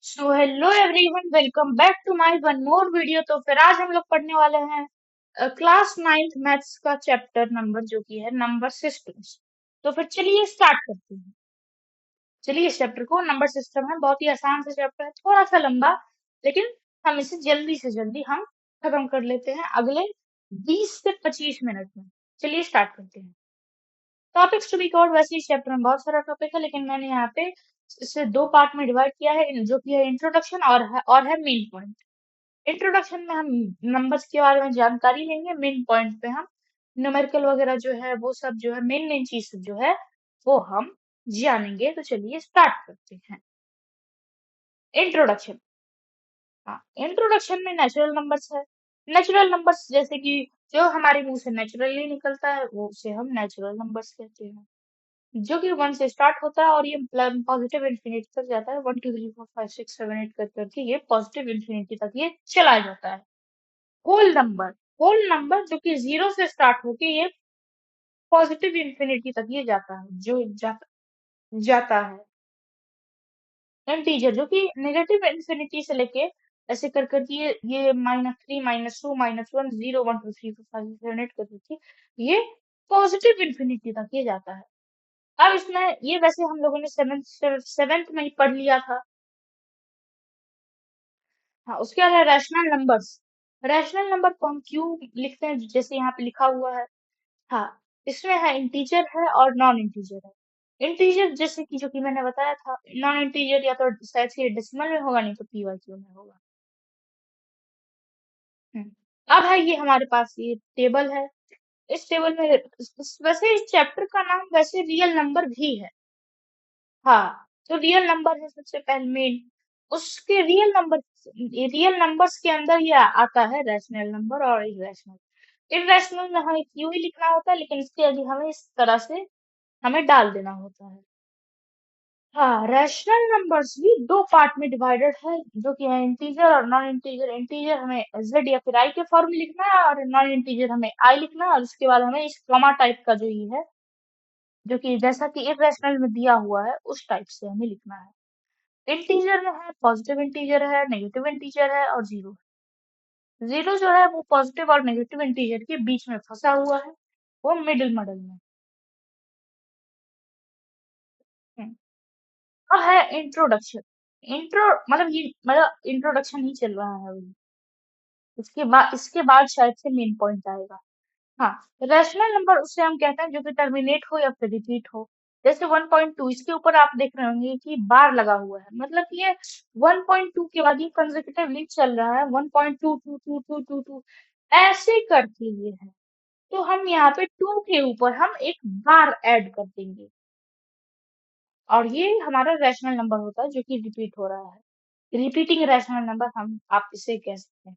So hello everyone, welcome back to my one more video. तो फिर आज हम लोग पढ़ने वाले हैं क्लास 9th मैथ्स का चैप्टर नंबर जो कि है नंबर सिस्टम्स। तो फिर चलिए स्टार्ट करते हैं। चलिए इस चैप्टर को, नंबर सिस्टम है, बहुत ही आसान सा चैप्टर है, थोड़ा सा लंबा, लेकिन हम इसे जल्दी से जल्दी हम खत्म कर लेते हैं अगले 20 से 25 मिनट में। चलिए स्टार्ट करते हैं। टॉपिक्स टू बी कवर्ड, वैसे इस चैप्टर में बहुत सारा टॉपिक है, लेकिन मैंने यहाँ पे इसे दो पार्ट में डिवाइड किया है, जो कि है इंट्रोडक्शन और है मेन पॉइंट। इंट्रोडक्शन में हम नंबर्स के बारे में जानकारी लेंगे, मेन पॉइंट पे हम न्यूमेरिकल वगैरह जो है वो सब जो है मेन मेन चीज जो है वो हम जानेंगे। तो चलिए स्टार्ट करते हैं। इंट्रोडक्शन। हाँ, इंट्रोडक्शन में नेचुरल नंबर्स है। नेचुरल नंबर्स जैसे कि जो हमारे मुंह से नेचुरली निकलता है वो उसे हम नेचुरल नंबर्स कहते हैं, जो कि 1 से स्टार्ट होता है और ये पॉजिटिव इंफिनिटी तक जाता है। 1 2 3 4 5 6 7 8 कर करके ये पॉजिटिव इंफिनिटी तक ये चला जाता है। होल नंबर, होल नंबर जो कि 0 से स्टार्ट होके ये पॉजिटिव इंफिनिटी तक ये जाता है, जाता है। इंटीजर जो कि नेगेटिव इंफिनिटी से लेके ऐसे कर करके ये -3 -2 -1 0 1 2 3 4 5 6 7 8 कर करके ये पॉजिटिव इंफिनिटी तक ये जाता है। अब इसमें ये वैसे हम लोगों ने सेवेंथ में ही पढ़ लिया था। हाँ, उसके बाद है रैशनल नंबर्स। रैशनल नंबर को हम क्यों लिखते हैं, जैसे यहाँ पे लिखा हुआ है। हाँ, इसमें है इंटीजर है और नॉन इंटीजर है। इंटीजर जैसे कि जो कि मैंने बताया था, नॉन इंटीजर या तो शायद से डेसिमल में होगा, नहीं तो पी वाई क्यू में होगा। हम्म। अब है ये हमारे पास ये टेबल है। इस टेबल में वैसे इस चैप्टर का नाम वैसे रियल नंबर भी है। हाँ, तो रियल नंबर है सबसे पहले मेन। उसके रियल नंबर्स के अंदर ये आता है रैशनल नंबर और इरेशनल। इरेशनल में हमें क्यों ही लिखना होता है, लेकिन इसके आगे हमें इस तरह से हमें डाल देना होता है। हाँ, रैशनल नंबर्स भी दो पार्ट में डिवाइडेड है, जो कि है इंटीजर और नॉन इंटीजर। इंटीजर हमें जेड या फिर आई के फॉर्म में लिखना है और नॉन इंटीजर हमें आई लिखना है, और उसके बाद हमें इस कॉमा टाइप का जो ये है, जो कि जैसा कि इरेशनल में दिया हुआ है उस टाइप से हमें लिखना है। इंटीजर में है पॉजिटिव इंटीजर है, नेगेटिव इंटीजर है और जीरो। जीरो जो है वो पॉजिटिव और नेगेटिव इंटीजर के बीच में फंसा हुआ है, वो मिडिल मॉडल में। हम्म। अब है इंट्रोडक्शन। मतलब इंट्रोडक्शन ही चल रहा है अभी। इसके बाद शायद से मेन पॉइंट आएगा। हाँ, रैशनल नंबर उसे हम कहते हैं जो कि टर्मिनेट हो या फिर रिपीट हो। जैसे 1.2, इसके ऊपर आप देख रहे होंगे कि बार लगा हुआ है, मतलब कि ये 1.2 के बाद ये कंसेक्यूटिवली चल रहा है, 1.2 2 2 2 2 2 ऐसे करके ये है। तो हम यहाँ पे 2 के ऊपर हम एक बार ऐड कर देंगे, और ये हमारा रैशनल नंबर होता है जो कि रिपीट हो रहा है। रिपीटिंग रैशनल नंबर हम आप इसे कह सकते हैं।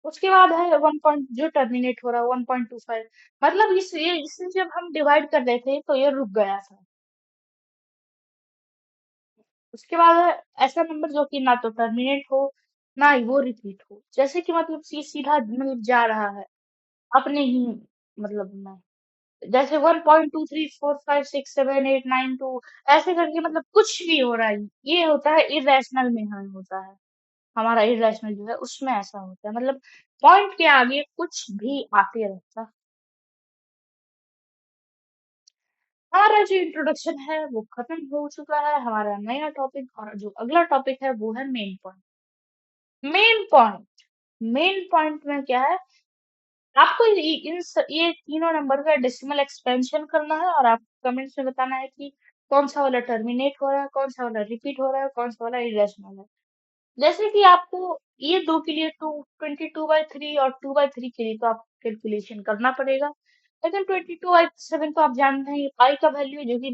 उसके बाद है 1 पॉइंट जो टर्मिनेट हो रहा है 1.25, मतलब इसे जब हम डिवाइड कर रहे थे तो ये रुक गया था। उसके बाद है ऐसा नंबर जो कि ना तो टर्मिनेट हो ना ही वो रिपीट हो, जैसे कि मतलब सीधा मतलब जा रहा है अपने ही मतलब में। जैसे 1.2 3 4 5 6 7 8 9 2 ऐसे करके मतलब कुछ भी हो रहा है, ये होता है इरेशनल में हमें होता है। हमारा इरेशनल जो है उसमें ऐसा होता है, मतलब पॉइंट के आगे कुछ भी आते रहता। हमारा जो इंट्रोडक्शन है वो खत्म हो चुका है। हमारा नया टॉपिक और जो अगला टॉपिक है वो है main point. Main point, main point में क्या है, आपको ये तीनों नंबर का डेसिमल एक्सपेंशन करना है, और आपको कमेंट्स में बताना है कि कौन सा वाला टर्मिनेट हो रहा है, कौन सा वाला रिपीट हो रहा है, कौन सा वाला इरेशनल है। जैसे कि आपको ये दो के लिए 22/3 और 2/3 के लिए तो आप कैलकुलेशन करना पड़ेगा, लेकिन 22/7 तो आप जानते हैं पाई का वैल्यू जो कि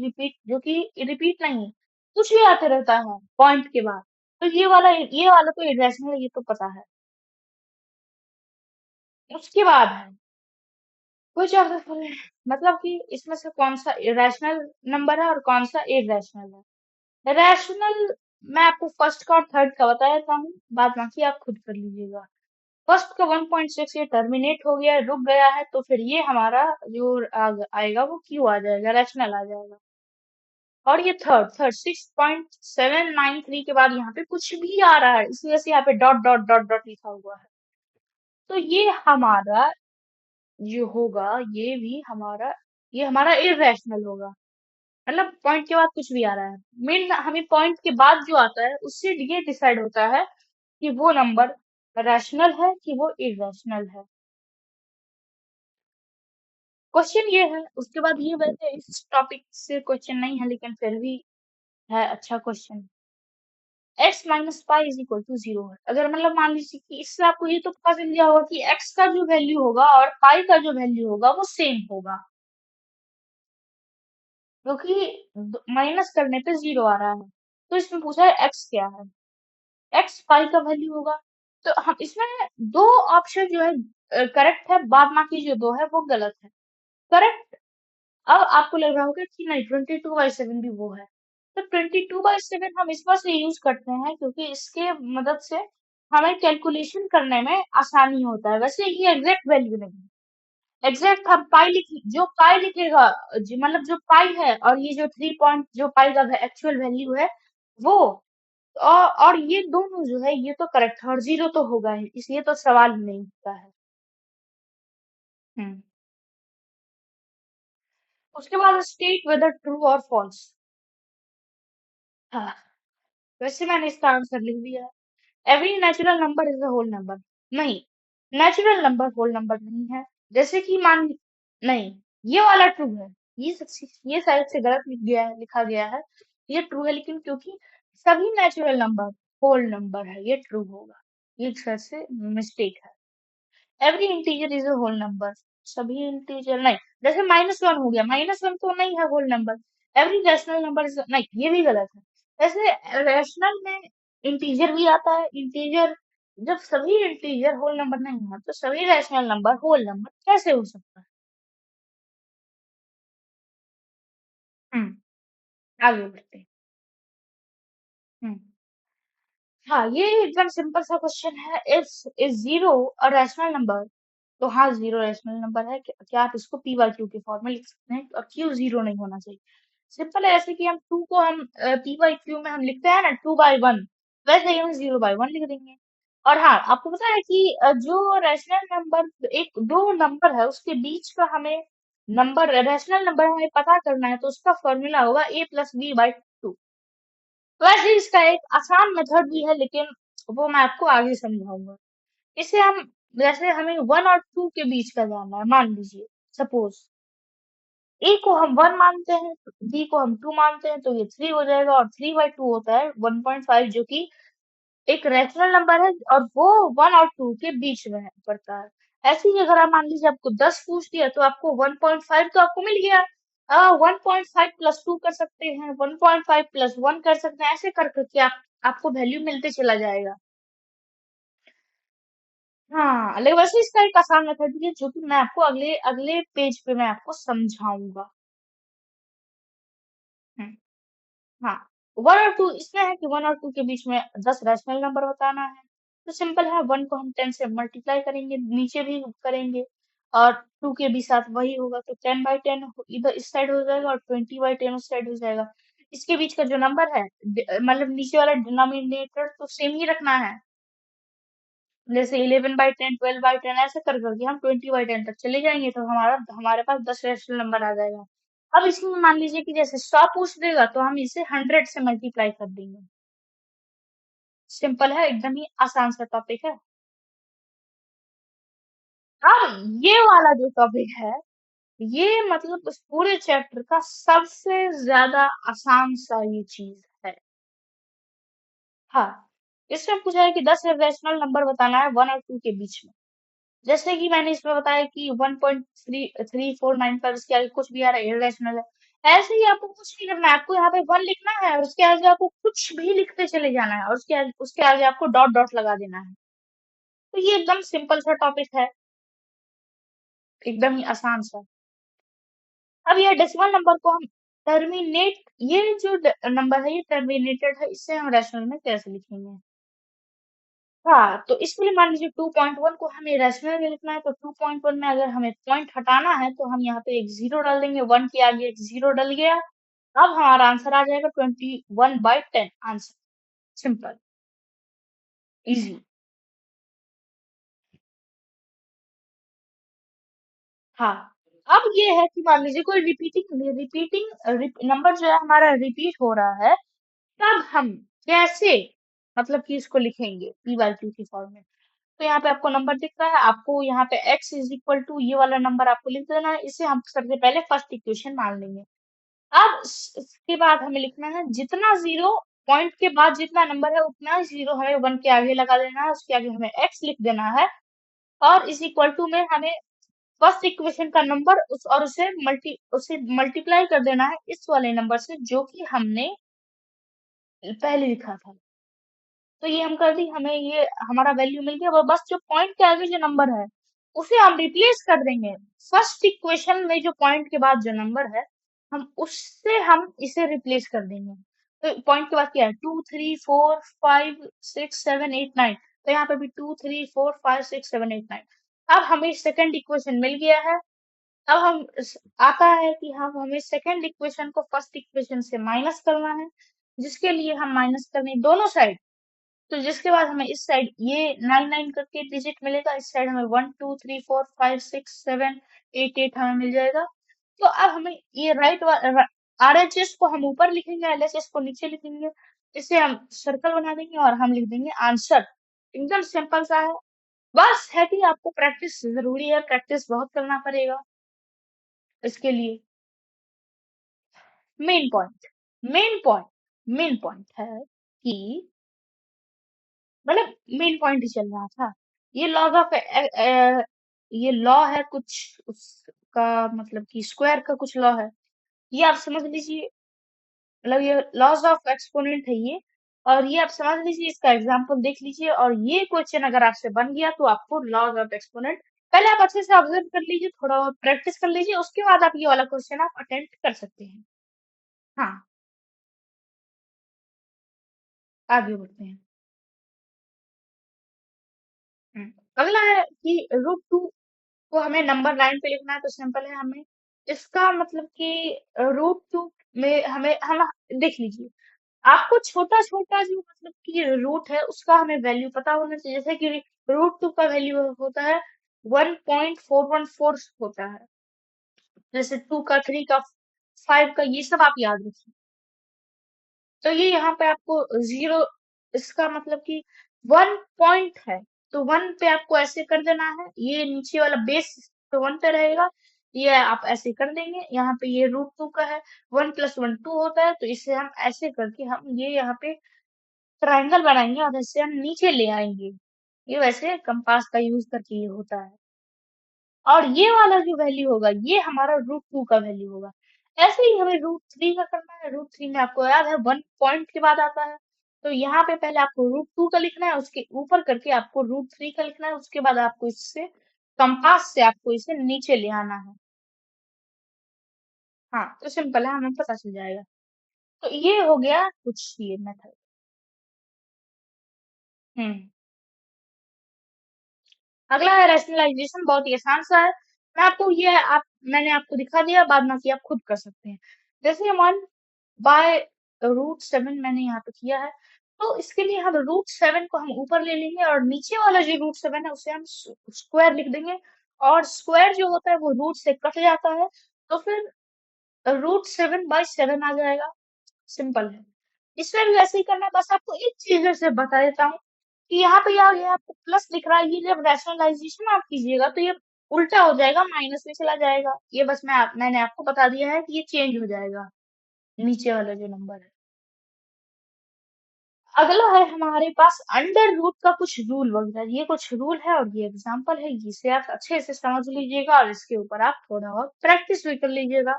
रिपीट नहीं है, कुछ भी आते रहता है पॉइंट के बाद। तो ये वाला तो इरेशनल है, ये तो पता है। उसके बाद है कुछ ऑफ द फॉलोइंग, मतलब कि इसमें से कौन सा इरेशनल नंबर है और कौन सा इरेशनल है। रैशनल मैं आपको फर्स्ट का और थर्ड का बता देता हूँ, बाद बाकी आप खुद कर लीजिएगा। फर्स्ट का 1.6 ये टर्मिनेट हो गया, रुक गया है, तो फिर ये हमारा जो आएगा वो क्यू आ जाएगा, रैशनल आ जाएगा। और ये थर्ड थर्ड 6.793 के बाद यहाँ पे कुछ भी आ रहा है, इसी वजह से यहाँ पे डॉट डॉट डॉट डॉट लिखा हुआ है। तो ये हमारा जो होगा, ये हमारा इरेशनल होगा। मतलब पॉइंट के बाद कुछ भी आ रहा है, मेन हमें पॉइंट के बाद जो आता है उससे ये डिसाइड होता है कि वो नंबर रैशनल है कि वो इरेशनल है। क्वेश्चन ये है, उसके बाद ये, वैसे इस टॉपिक से क्वेश्चन नहीं है लेकिन फिर भी है अच्छा question. x minus pi is equal to 0 है। अगर मतलब मान लीजिए कि इससे आपको ये तो पता चल गया होगा कि x का जो वैल्यू होगा और पाई का जो वैल्यू होगा वो सेम होगा, क्योंकि माइनस करने पे 0 आ रहा है। तो इसमें पूछा है x क्या है, x पाई का वैल्यू होगा। तो हम इसमें दो ऑप्शन जो है करेक्ट है, बाद बाकी जो दो है वो गलत है। करेक्ट, अब आपको लग रहा होगा कि नहीं 22/7 भी वो है। तो 22/7 हम इस बार से यूज करते हैं क्योंकि इसके मदद से हमें कैलकुलेशन करने में आसानी होता है। वैसे ये एग्जैक्ट वैल्यू नहीं है, एग्जैक्ट हम पाई लिख, जो पाई लिखेगा, मतलब जो पाई है और ये जो 3 पॉइंट जो पाई का एक्चुअल वैल्यू है वो, और ये दोनों जो है ये तो करेक्ट है, और 0 तो होगा ही, इसलिए तो सवाल ही नहीं होता है। हम्म उसके बाद state whether true or false. हाँ, वैसे मैंने इसका आंसर लिख दिया है। Every natural number is a whole number. नहीं, नेचुरल नंबर होल नंबर नहीं है। जैसे कि मान, नहीं, ये वाला ट्रू है, ये शायद से गलत लिखा गया है। ये ट्रू है लेकिन क्योंकि सभी नेचुरल नंबर होल नंबर है, ये ट्रू होगा। ये शायद से मिस्टेक है। Every integer is a whole number. सभी इंटीजर नहीं, जैसे -1 हो गया, -1 तो नहीं है whole number. Every rational number is, नहीं ये भी गलत है। वैसे रैशनल में इंटीजर भी आता है, इंटीजर, जब सभी इंटीजर होल नंबर नहीं है तो सभी रैशनल नंबर होल नंबर कैसे हो सकता है। हम्म आगे बढ़ते हैं। हम्म हाँ, ये एकदम सिंपल सा क्वेश्चन है। Is zero a rational number? तो हाँ, जीरो रैशनल नंबर है। क्या आप इसको पी बाई क्यू के फॉर्म में लिख सकते हैं, और क्यू जीरो नहीं होना चाहिए। सिंपल है, ऐसे कि हम टू को हम पी बाई क्यू में हम लिखते हैं ना 2/1, वैसे ही हम 0/1 लिख देंगे। और हाँ, आपको पता है कि जो रैशनल नंबर, एक दो नंबर है उसके बीच का हमें नंबर, रैशनल नंबर हमें पता करना है तो उसका फॉर्मूला होगा a+b/2। वैसे इसका एक आसान मेथड भी है लेकिन वो मैं आपको आगे समझाऊंगा। इसे हम, जैसे हमें 1 और 2 के बीच का जानना है, मान लीजिए सपोज ए को हम 1 मानते हैं, बी को हम 2 मानते हैं, तो ये 3 हो जाएगा, और 3/2 होता है 1.5, जो कि एक रैशनल नंबर है और वो 1 और 2 के बीच में पड़ता है। ऐसे ही अगर आप मान लीजिए आपको 10 पूछ दिया तो आपको 1.5 तो आपको मिल गया। 1.5 + 2 कर सकते हैं, 1.5 + 1 कर सकते हैं, ऐसे कर करके आपको वैल्यू मिलते चला जाएगा। हाँ, लेकिन वैसे इसका एक आसान मेथड भी है जो कि मैं आपको अगले अगले पेज पे मैं आपको समझाऊंगा। हम्म, हाँ, 1 और 2 इसमें है कि 1 और 2 के बीच में 10 रैशनल नंबर बताना है। तो सिंपल है, 1 को हम 10 से मल्टीप्लाई करेंगे, नीचे भी करेंगे, और 2 के भी साथ वही होगा, तो 10/10 इधर इस साइड हो जाएगा और 20/10 उस साइड हो जाएगा। इसके बीच का जो नंबर है, मतलब नीचे वाला डिनोमिनेटर तो सेम ही रखना है। जैसे 11/10, 12/10, ऐसे कर करके हम 20/10 तक चले जाएंगे, तो हमारा हमारे पास 10 रेशनल नंबर आ जाएगा। अब इसमें मान लीजिए कि जैसे 100 पूछ देगा तो हम इसे 100 से मल्टीप्लाई कर देंगे। सिंपल है, एकदम ही आसान सा टॉपिक है। अब ये वाला जो टॉपिक है, ये मतलब उस पूरे चैप्टर का सबसे ज्यादा आसान सा ये चीज है। हाँ, इसमें पूछा है कि 10 रेशनल नंबर बताना है 1 और 2 के बीच में। जैसे कि मैंने इसमें बताया कि 1.3495, इसके आगे कुछ भी आ रहा है इरेशनल है। ऐसे ही आपको कुछ नहीं करना है, आपको यहाँ पे 1 लिखना है और उसके आगे आपको कुछ भी लिखते चले जाना है, और उसके आगे आपको डॉट डॉट लगा देना है। तो ये एकदम सिंपल सा टॉपिक है, एकदम ही आसान सा। अब ये डेसिमल नंबर को हम टर्मिनेट, ये जो नंबर है ये टर्मिनेटेड है, इससे हम रैशनल में कैसे लिखेंगे। हाँ, तो इसके लिए मान लीजिए 2.1 को हमें रैशनल में लिखना है, तो 2.1 में अगर हमें पॉइंट हटाना है तो हम यहाँ पे एक 0 डाल देंगे, 1 के आगे एक 0 डल गया। अब हमारा आंसर आ जाएगा 21/10 आंसर। Simple, easy. हाँ, अब ये है कि मान लीजिए कोई रिपीटिंग नंबर जो है हमारा रिपीट हो रहा है, तब हम कैसे मतलब कि इसको लिखेंगे p/q की फॉर्म में। तो यहाँ पे आपको नंबर दिख रहा है, आपको यहाँ पे x इज इक्वल टू ये वाला नंबर आपको लिख देना है। इसे हम सबसे पहले फर्स्ट इक्वेशन मान लेंगे। अब इसके बाद हमें लिखना है जितना जीरो पॉइंट के बाद जितना नंबर है उतना जीरो हमें वन के आगे लगा देना है, उसके आगे हमें x लिख देना है, और इस इक्वल टू में हमें फर्स्ट इक्वेशन का नंबर उसे मल्टीप्लाई कर देना है इस वाले नंबर से जो कि हमने पहले लिखा था। तो ये हम कर दी, हमें ये हमारा वैल्यू मिल गया। बस जो पॉइंट के आगे जो नंबर है उसे हम रिप्लेस कर देंगे फर्स्ट इक्वेशन में, जो पॉइंट के बाद जो नंबर है हम इसे रिप्लेस कर देंगे। तो पॉइंट के बाद क्या है, 2 3 4 5 6 7 8 9। तो यहाँ पे भी 2 3 4 5 6 7 8 9। अब हमें सेकंड इक्वेशन मिल गया है। अब आता है कि हम हमें सेकंड इक्वेशन को फर्स्ट इक्वेशन से माइनस करना है, जिसके लिए हम माइनस करने दोनों साइड। तो जिसके बाद हमें इस साइड ये 9 9 करके डिजिट मिलेगा, इस साइड हमें 1 2 3 4 5 6 7 8 8 हमें मिल जाएगा। तो अब हमें ये RHS को हम ऊपर लिखेंगे, LHS को नीचे लिखेंगे। इसे हम सर्कल बना देंगे और हम लिख देंगे आंसर। एकदम सिंपल सा है। बस है कि आपको प्रैक्टिस जरूरी है, प्रैक्टिस बहुत करना पड़ेगा इसके लिए। Main point main point main point है कि मतलब मेन पॉइंट ही चल रहा था। ये लॉज ऑफ ये लॉ है कुछ उसका, मतलब कि स्क्वायर का कुछ लॉ है, ये आप समझ लीजिए। मतलब ये लॉज ऑफ एक्सपोनेंट है ये, और ये आप समझ लीजिए, इसका एग्जांपल देख लीजिए। और ये क्वेश्चन अगर आपसे बन गया तो आपको लॉज ऑफ एक्सपोनेंट पहले आप अच्छे से ऑब्जर्व कर लीजिए, थोड़ा बहुत प्रैक्टिस कर लीजिए, उसके बाद आप ये वाला क्वेश्चन आप अटेम्प्ट कर सकते हैं। हाँ, आगे बढ़ते हैं। अगला है कि √2 को हमें नंबर लाइन पे लिखना है। तो सिंपल है, हमें इसका मतलब कि √2 में हम देख लीजिए, आपको छोटा छोटा जो मतलब कि रूट है उसका हमें वैल्यू पता होना चाहिए। जैसे कि √2 का वैल्यू होता है 1.414 होता है। जैसे 2 का, 3 का, 5 का, ये सब आप याद रखिए। तो ये यहाँ पे आपको जीरो, इसका मतलब कि 1 पॉइंट है, तो 1 पे आपको ऐसे कर देना है। ये नीचे वाला बेस तो 1 पे रहेगा, ये आप ऐसे कर देंगे। यहाँ पे ये √2 का है, 1 + 1 2 होता है, तो इसे हम ऐसे करके हम ये यहाँ पे ट्रायंगल बनाएंगे और ऐसे हम नीचे ले आएंगे। ये वैसे कंपास का यूज करके ये होता है। और ये वाला जो वैल्यू होगा ये हमारा √2 का वैल्यू होगा। ऐसे ही हमें √3 का करना है। √3 में आपको याद है 1 पॉइंट के बाद आता है, तो यहाँ पे पहले आपको √2 का लिखना है, उसके ऊपर करके आपको √3 का लिखना है, उसके बाद आपको इससे कंपास से आपको इसे नीचे ले आना है। हाँ, तो सिंपल है, हमें पता चल जाएगा। तो ये हो गया कुछ ये मेथड। हम्म अगला है रैशनलाइजेशन, बहुत ही आसान सा है। मैंने आपको दिखा दिया, बाद में कि आप खुद कर सकते हैं। जैसे 1/√7 मैंने यहाँ पे किया है, तो इसके लिए हम √7 को हम ऊपर ले लेंगे और नीचे वाला जो √7 है उसे हम स्क्वायर लिख देंगे। और स्क्वायर जो होता है वो रूट से कट जाता है, तो फिर √7/7 आ जाएगा। सिंपल है। इसमें भी वैसे ही करना है। बस आपको एक चीज जैसे बता देता हूँ कि यहाँ पे ये आपको प्लस दिख रहा है, ये जब रैशनलाइजेशन आप कीजिएगा तो ये उल्टा हो जाएगा, माइनस में चला जाएगा। ये बस मैंने आपको बता दिया है कि ये चेंज हो जाएगा नीचे वाला जो नंबर है। अगला है हमारे पास अंडर रूट का कुछ रूल वगैरह। ये कुछ रूल है और ये एग्जांपल है, जिसे आप अच्छे से समझ लीजिएगा और इसके ऊपर आप थोड़ा बहुत प्रैक्टिस भी कर लीजिएगा।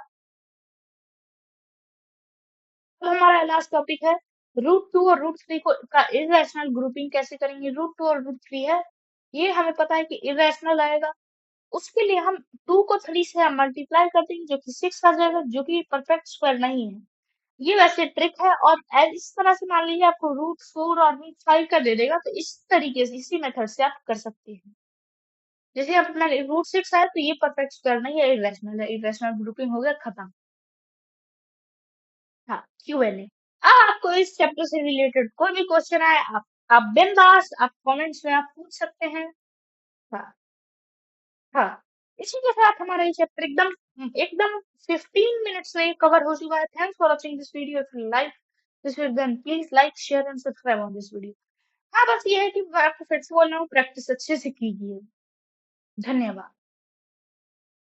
तो हमारा लास्ट टॉपिक है √2 और √3 को का इरेशनल ग्रुपिंग कैसे करेंगे। √2 और √3 है, ये हमें पता है कि इरेशनल आएगा। उसके लिए हम 2 को 3 से हम मल्टीप्लाई कर देंगे, जो कि 6 आ जाएगा, जो कि परफेक्ट स्क्वायर नहीं है। ये वैसे ट्रिक है। और इस तरह से मान लीजिए आपको √4 और √5 का दे देगा, तो इस तरीके से इसी मेथड से आप कर सकते हैं। जैसे अब मैंने √6 आया तो ये परफेक्ट स्क्वायर नहीं है, इरेशनल है। इरेशनल ग्रुपिंग हो गया, खत्म। Q&A। अब आपको इस चैप्टर से रिलेटेड कोई भी क्वेश्चन आए, आप बिंदास आप कमेंट्स में आप पूछ सकते हैं। हाँ, हाँ। इसी के साथ हमारा ये चैप्टर एकदम एकदम 15 मिनट्स में कवर हो चुका है। Thanks for watching this video. If you like this video then please like share and subscribe on this video. हाँ, बस ये है कि मैं आपको फिर से बोल रहा हूँ, प्रैक्टिस अच्छे से कीजिए। धन्यवाद।